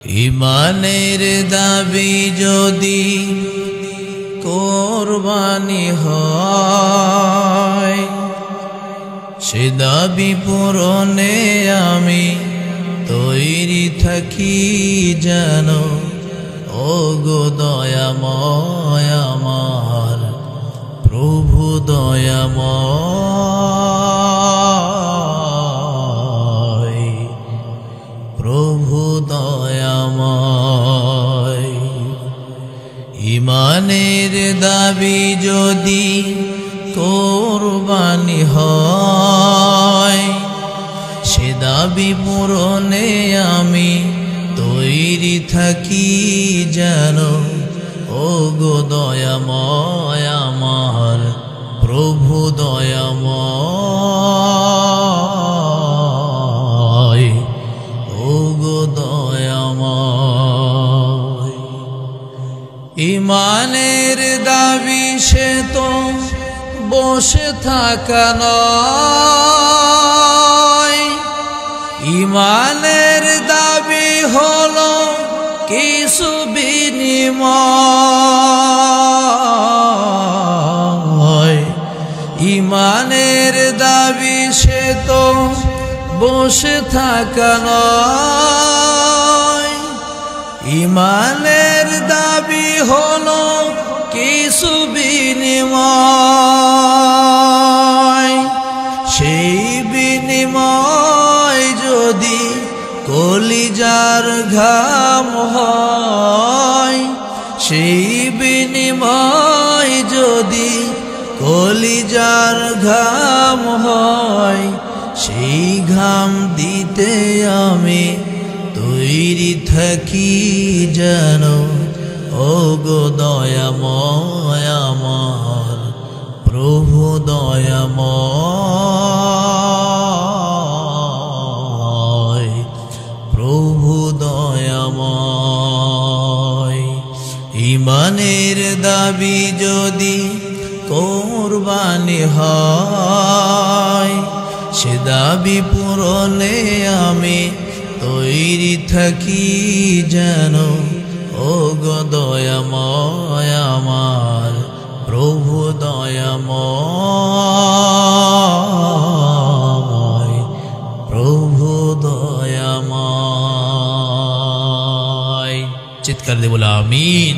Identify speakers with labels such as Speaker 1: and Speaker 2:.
Speaker 1: ইমানের দাবি যদি কোরবানি হয়, সে দাবি পূরণে আমি তৈরি থাকি যেন। ও গো দয়াময় আমার প্রভু দয়াময়, প্রভু দয়াময়। ইমানের দাবি যদি কোরবানি হয়, সে দাবি পূরণে আমি তৈরি থাকি যেন। ও গো দয়াময় আমার প্রভু দয়াময়, ও গো দয়াময়। ইমানের দাবি সে তো বসে থাকা নয়, ইমানের দাবি হলো কিছু বিনিময়। ইমানের দাবি সে তো বসে থাকা নয়, ইমানের দাবি হলো কিছু বিনিময়। সেই বিনিময় যদি কলিজার ঘাম হয়, সেই বিনিময় যদি কলিজার ঘাম হয়, সেই ঘাম দিতে আমি তৈরি থাকি যেন। ও গো দয়াময় আমার প্রভু দয়াময়, প্রভু দয়াময়। ইমানের দাবি যদি কোরবানি হয়, সে দাবি পূরণে আমি তৈরি থাকি যেন। ও গো দয়াময় আমার প্রভু দয়াময়, প্রভু দয়াময়। চিৎকার দিয়ে বলো আমিন।